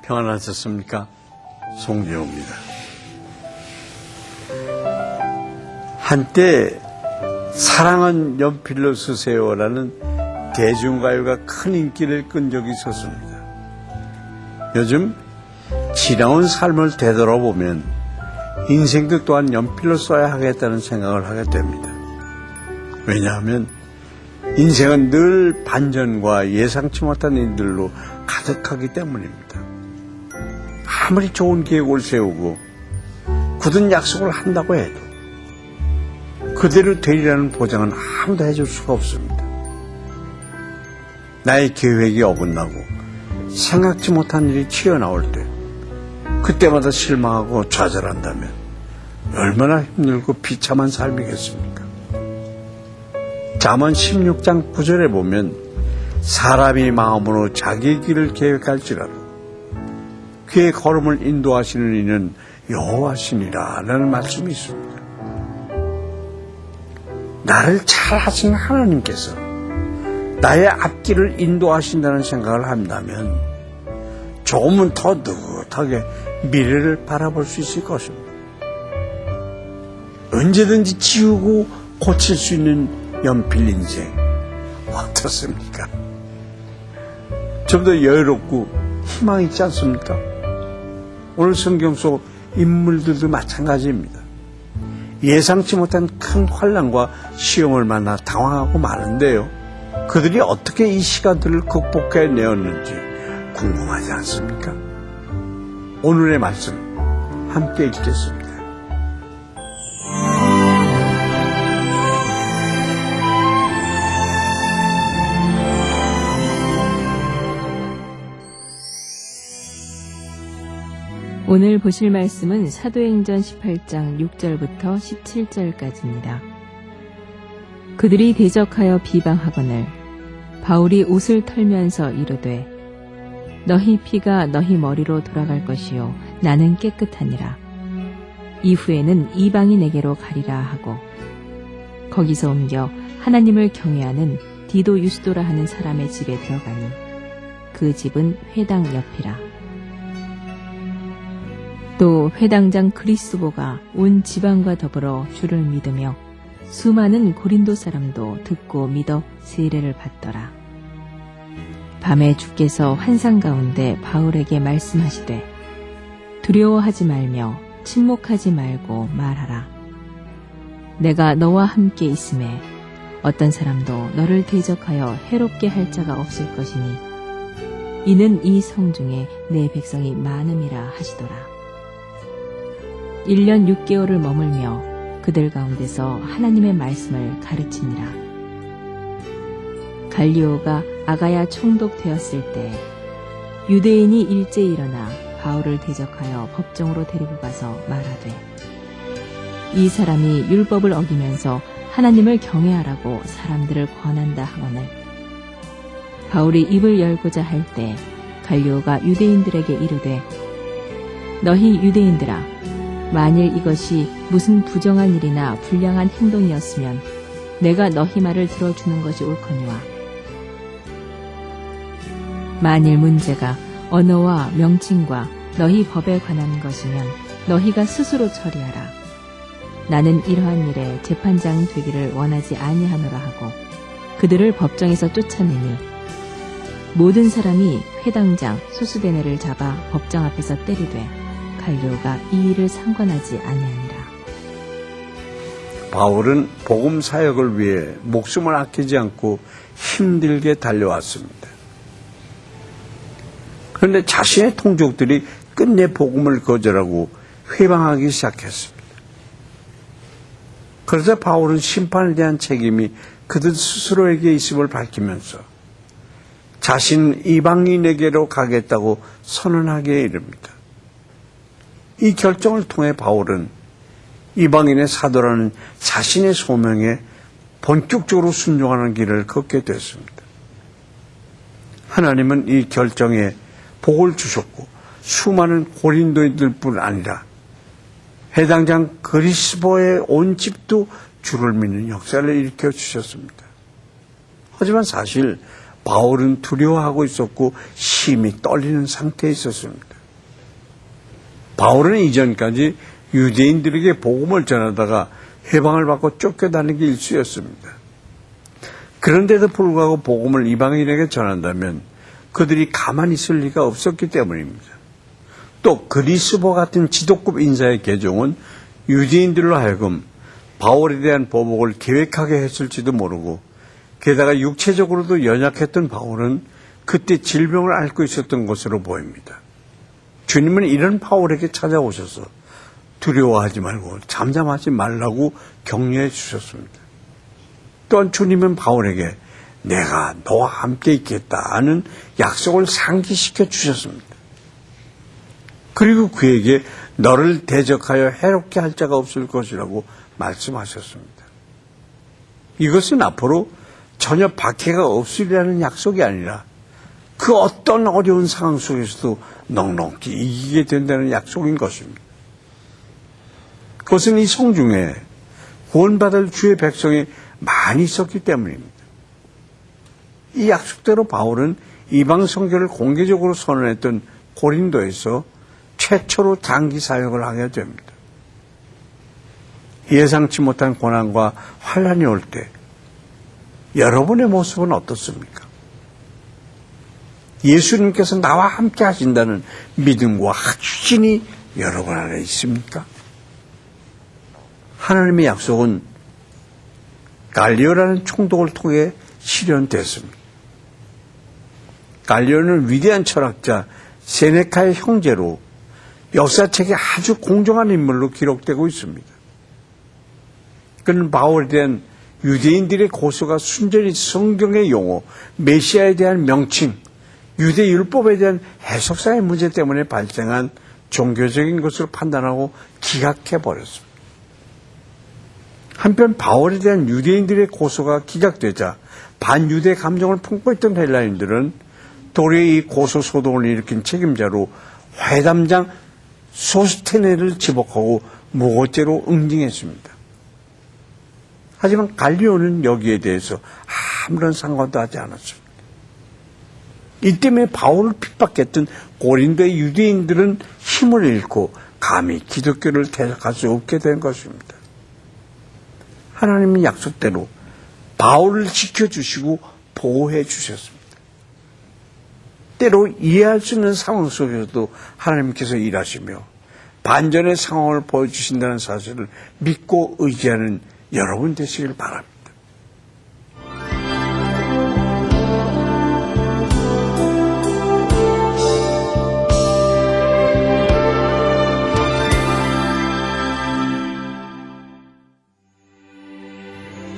평안하셨습니까? 송재호입니다. 한때 사랑은 연필로 쓰세요라는 대중가요가 큰 인기를 끈 적이 있었습니다. 요즘 지나온 삶을 되돌아보면 인생도 또한 연필로 써야 하겠다는 생각을 하게 됩니다. 왜냐하면 인생은 늘 반전과 예상치 못한 일들로 가득하기 때문입니다. 아무리 좋은 계획을 세우고 굳은 약속을 한다고 해도 그대로 되리라는 보장은 아무도 해줄 수가 없습니다. 나의 계획이 어긋나고 생각지 못한 일이 튀어나올 때 그때마다 실망하고 좌절한다면 얼마나 힘들고 비참한 삶이겠습니까? 잠언 16장 9절에 보면 사람이 마음으로 자기 길을 계획할지라도 그의 걸음을 인도하시는 이는 여호와시니라 라는 말씀이 있습니다. 나를 잘 하시는 하나님께서 나의 앞길을 인도하신다는 생각을 한다면 조금은 더 느긋하게 미래를 바라볼 수 있을 것입니다. 언제든지 지우고 고칠 수 있는 연필 인생 어떻습니까? 좀 더 여유롭고 희망이 있지 않습니까? 오늘 성경 속 인물들도 마찬가지입니다. 예상치 못한 큰 환난과 시험을 만나 당황하고 마는데요. 그들이 어떻게 이 시간들을 극복해내었는지 궁금하지 않습니까? 오늘의 말씀 함께 읽겠습니다. 오늘 보실 말씀은 사도행전 18장 6절부터 17절까지입니다. 그들이 대적하여 비방하거늘 바울이 옷을 털면서 이르되 너희 피가 너희 머리로 돌아갈 것이요 나는 깨끗하니라. 이후에는 이방인에게로 가리라 하고 거기서 옮겨 하나님을 경외하는 디도 유스도라 하는 사람의 집에 들어가니 그 집은 회당 옆이라. 또 회당장 그리스보가 온 지방과 더불어 주를 믿으며 수많은 고린도 사람도 듣고 믿어 세례를 받더라. 밤에 주께서 환상 가운데 바울에게 말씀하시되 두려워하지 말며 침묵하지 말고 말하라. 내가 너와 함께 있음에 어떤 사람도 너를 대적하여 해롭게 할 자가 없을 것이니 이는 이 성 중에 내 백성이 많음이라 하시더라. 1년 6개월을 머물며 그들 가운데서 하나님의 말씀을 가르치니라. 갈리오가 아가야 총독되었을 때 유대인이 일제 일어나 바울을 대적하여 법정으로 데리고 가서 말하되 이 사람이 율법을 어기면서 하나님을 경외하라고 사람들을 권한다 하거늘 바울이 입을 열고자 할 때 갈리오가 유대인들에게 이르되 너희 유대인들아 만일 이것이 무슨 부정한 일이나 불량한 행동이었으면 내가 너희 말을 들어주는 것이 옳거니와 만일 문제가 언어와 명칭과 너희 법에 관한 것이면 너희가 스스로 처리하라. 나는 이러한 일에 재판장 되기를 원하지 아니하노라 하고 그들을 법정에서 쫓아내니 모든 사람이 회당장 소수대네를 잡아 법정 앞에서 때리되 갈리오가 이 일을 상관하지 아니하니라. 바울은 복음 사역을 위해 목숨을 아끼지 않고 힘들게 달려왔습니다. 그런데 자신의 동족들이 끝내 복음을 거절하고 회방하기 시작했습니다. 그래서 바울은 심판에 대한 책임이 그들 스스로에게 있음을 밝히면서 자신은 이방인에게로 가겠다고 선언하기에 이릅니다. 이 결정을 통해 바울은 이방인의 사도라는 자신의 소명에 본격적으로 순종하는 길을 걷게 됐습니다. 하나님은 이 결정에 복을 주셨고 수많은 고린도인들뿐 아니라 해당장 그리스보의 온 집도 주를 믿는 역사를 일으켜 주셨습니다. 하지만 사실 바울은 두려워하고 있었고 심히 떨리는 상태에 있었습니다. 바울은 이전까지 유대인들에게 복음을 전하다가 해방을 받고 쫓겨다니는 게 일쑤였습니다. 그런데도 불구하고 복음을 이방인에게 전한다면 그들이 가만히 있을 리가 없었기 때문입니다. 또 그리스도 같은 지도급 인사의 개종은 유대인들로 하여금 바울에 대한 보복을 계획하게 했을지도 모르고, 게다가 육체적으로도 연약했던 바울은 그때 질병을 앓고 있었던 것으로 보입니다. 주님은 이런 바울에게 찾아오셔서 두려워하지 말고 잠잠하지 말라고 격려해 주셨습니다. 또한 주님은 바울에게 내가 너와 함께 있겠다 하는 약속을 상기시켜 주셨습니다. 그리고 그에게 너를 대적하여 해롭게 할 자가 없을 것이라고 말씀하셨습니다. 이것은 앞으로 전혀 박해가 없으리라는 약속이 아니라 그 어떤 어려운 상황 속에서도 넉넉히 이기게 된다는 약속인 것입니다. 그것은 이 성중에 구원받을 주의 백성이 많이 있었기 때문입니다. 이 약속대로 바울은 이방 선교를 공개적으로 선언했던 고린도에서 최초로 장기 사역을 하게 됩니다. 예상치 못한 고난과 환난이 올 때 여러분의 모습은 어떻습니까? 예수님께서 나와 함께 하신다는 믿음과 확신이 여러분 안에 있습니까? 하나님의 약속은 갈리오라는 총독을 통해 실현됐습니다. 갈리오는 위대한 철학자 세네카의 형제로 역사책에 아주 공정한 인물로 기록되고 있습니다. 그는 바울에 대한 유대인들의 고소가 순전히 성경의 용어, 메시아에 대한 명칭, 유대 율법에 대한 해석상의 문제 때문에 발생한 종교적인 것으로 판단하고 기각해버렸습니다. 한편 바울에 대한 유대인들의 고소가 기각되자 반유대 감정을 품고 있던 헬라인들은 도리어 이 고소 소동을 일으킨 책임자로 회담장 소스테네를 지목하고 무고죄로 응징했습니다. 하지만 갈리오는 여기에 대해서 아무런 상관도 하지 않았습니다. 이 때문에 바울을 핍박했던 고린도의 유대인들은 힘을 잃고 감히 기독교를 대적할 수 없게 된 것입니다. 하나님의 약속대로 바울을 지켜주시고 보호해 주셨습니다. 때로 이해할 수 있는 상황 속에서도 하나님께서 일하시며 반전의 상황을 보여주신다는 사실을 믿고 의지하는 여러분 되시길 바랍니다.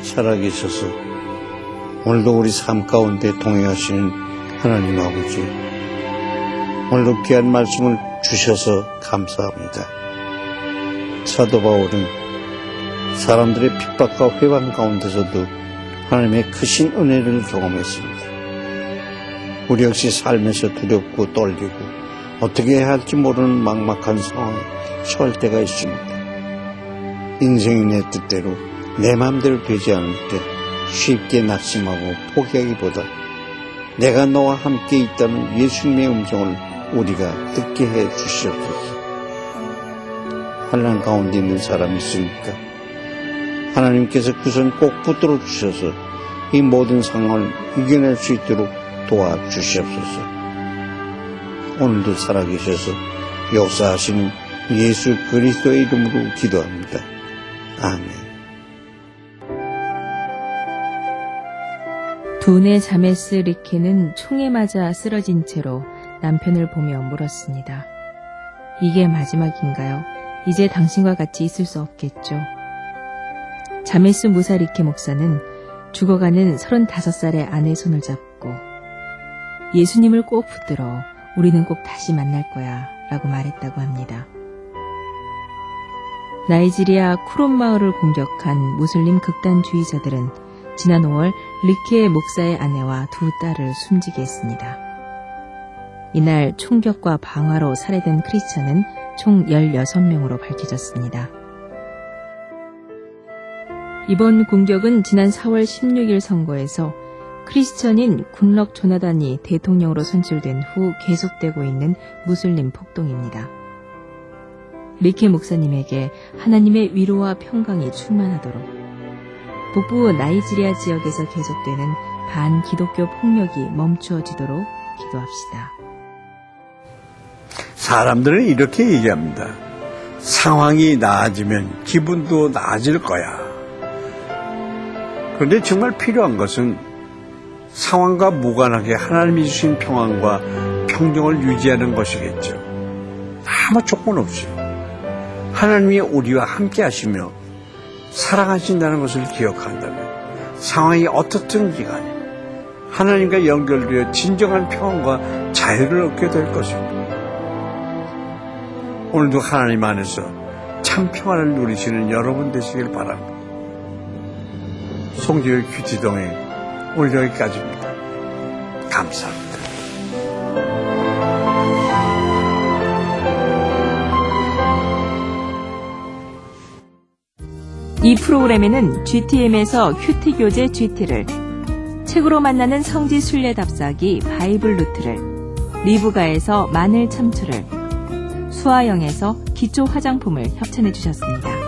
살아계셔서 오늘도 우리 삶 가운데 동행하시는 하나님 아버지, 오늘도 귀한 말씀을 주셔서 감사합니다. 사도 바울은 사람들의 핍박과 회방 가운데서도 하나님의 크신 은혜를 경험했습니다. 우리 역시 삶에서 두렵고 떨리고 어떻게 해야 할지 모르는 막막한 상황에 처할 때가 있습니다. 인생이 내 뜻대로 내 마음대로 되지 않을 때 쉽게 낙심하고 포기하기보다 내가 너와 함께 있다는 예수님의 음성을 우리가 듣게 해 주시옵소서. 환난 가운데 있는 사람이 있습니까? 하나님께서 그 손 꼭 붙들어 주셔서 이 모든 상황을 이겨낼 수 있도록 도와주시옵소서. 오늘도 살아계셔서 역사하시는 예수 그리스도의 이름으로 기도합니다. 아멘. 두뇌 자메스 리케는 총에 맞아 쓰러진 채로 남편을 보며 물었습니다. 이게 마지막인가요? 이제 당신과 같이 있을 수 없겠죠. 자메스 무사 리케 목사는 죽어가는 35살의 아내 손을 잡고 예수님을 꼭 붙들어 우리는 꼭 다시 만날 거야 라고 말했다고 합니다. 나이지리아 쿠론 마을을 공격한 무슬림 극단주의자들은 지난 5월 리케 목사의 아내와 두 딸을 숨지게 했습니다. 이날 총격과 방화로 살해된 크리스천은 총 16명으로 밝혀졌습니다. 이번 공격은 지난 4월 16일 선거에서 크리스천인 굿럭 조나단이 대통령으로 선출된 후 계속되고 있는 무슬림 폭동입니다. 리케 목사님에게 하나님의 위로와 평강이 충만하도록 북부 나이지리아 지역에서 계속되는 반기독교 폭력이 멈추어지도록 기도합시다. 사람들은 이렇게 얘기합니다. 상황이 나아지면 기분도 나아질 거야. 그런데 정말 필요한 것은 상황과 무관하게 하나님이 주신 평안과 평정을 유지하는 것이겠죠. 아무 조건 없이 하나님이 우리와 함께 하시며 사랑하신다는 것을 기억한다면 상황이 어떻든지 간에 하나님과 연결되어 진정한 평안과 자유를 얻게 될 것입니다. 오늘도 하나님 안에서 참 평안을 누리시는 여러분 되시길 바랍니다. 송지효의 큐티동행 오늘 여기까지입니다. 감사합니다. 이 프로그램에는 GTM에서 큐티 교재 GT를, 책으로 만나는 성지 순례 답사기 바이블 루트를, 리브가에서 마늘 참치를, 수아영에서 기초 화장품을 협찬해 주셨습니다.